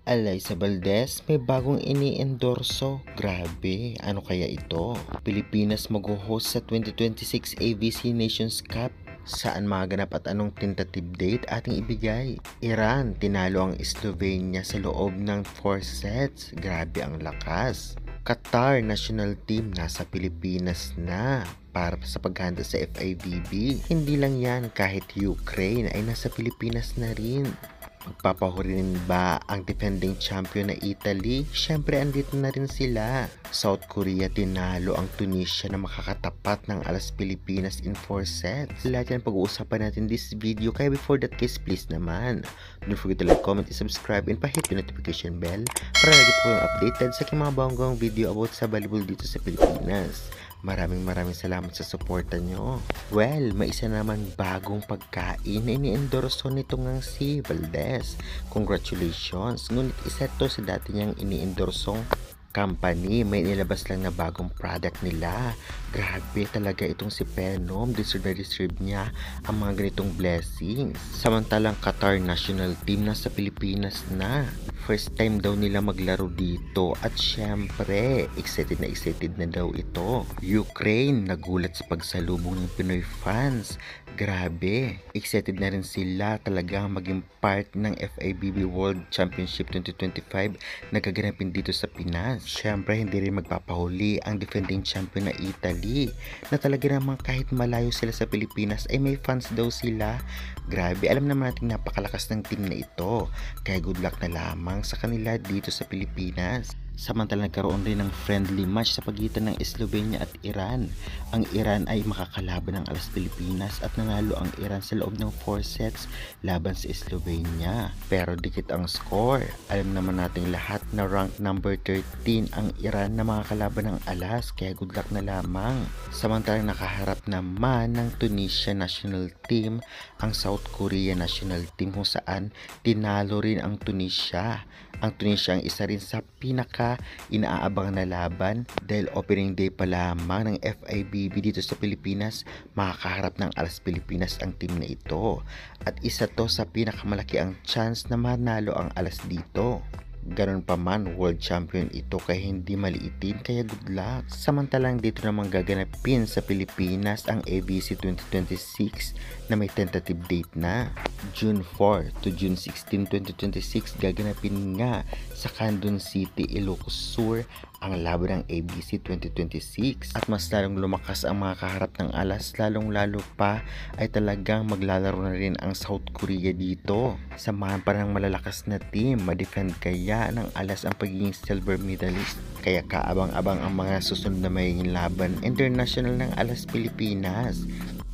Alyssa Valdez may bagong ini-endorso. Grabe, ano kaya ito? Pilipinas mag-host sa 2026 ABC Nations Cup. Saan maganap at anong tentative date ating ibigay? Iran, tinalo ang Slovenia sa loob ng 4 sets. Grabe ang lakas. Qatar national team nasa Pilipinas na para sa paghanda sa FIVB. Hindi lang yan, kahit Ukraine ay nasa Pilipinas na rin. Magpapahuli ba ang defending champion na Italy? Syempre andito na rin sila. South Korea tinalo ang Tunisia na makakatapat ng alas Pilipinas in 4 sets. Lahat yan pag-uusapan natin this video. Kaya before that guys, please naman, don't forget to like, comment, and subscribe, and pa-hit yung notification bell para lagi po kayong updated sa aking mga banggong video about sa volleyball dito sa Pilipinas. Maraming salamat sa suporta nyo. Well, may isa naman bagong pagkain na ini-endorso nito ngang si Valdez. Congratulations! Ngunit isa to sa dati niyang ini-endorsong company. May nilabas lang na bagong product nila. Grabe talaga itong si Phenom. Deserve niya ang mga ganitong blessings. Samantalang Qatar national team nasa Pilipinas na. First time daw nila maglaro dito at syempre excited na daw ito. Ukraine nagulat sa pagsalubong ng Pinoy fans. Grabe, excited na rin sila talagang maging part ng FIVB World Championship 2025 na gaganapin dito sa Pinas. Syempre hindi rin magpapahuli ang defending champion na Italy na talaga namang kahit malayo sila sa Pilipinas ay may fans daw sila. Grabe, alam naman natin napakalakas ng team na ito. Kaya good luck na lamang sa kanila dito sa Pilipinas. Samantalang nagkaroon rin ng friendly match sa pagitan ng Slovenia at Iran. Ang Iran ay makakalaban ng alas Pilipinas at nanalo ang Iran sa loob ng 4 sets laban sa Slovenia. Pero dikit ang score. Alam naman nating lahat na rank number 13 ang Iran na makakalaban ng alas, kaya good luck na lamang. Samantalang nakaharap naman ng Tunisia national team ang South Korea national team kung saan tinalo rin ang Tunisia. Ang Tunisia ang isa rin sa pinaka inaabang na laban dahil opening day pa lamang ng FIVB dito sa Pilipinas, makakaharap ng alas Pilipinas ang team na ito. At isa to sa pinakamalaki ang chance na manalo ang alas dito. Ganon pa man, world champion ito kaya hindi maliitin, kaya good luck. Samantalang dito namang gaganapin sa Pilipinas ang ABC 2026 na may tentative date na. June 4 to June 16, 2026 gaganapin nga sa Candon City, Ilocos Sur ang laban ng ABC 2026. At mas lalong lumakas ang mga kaharap ng alas, lalong lalo pa ay talagang maglalaro na rin ang South Korea dito. Samahan pa ng malalakas na team, ma-defend kaya ng alas ang pagiging silver medalist. Kaya kaabang-abang ang mga susunod na magiging laban international ng alas Pilipinas.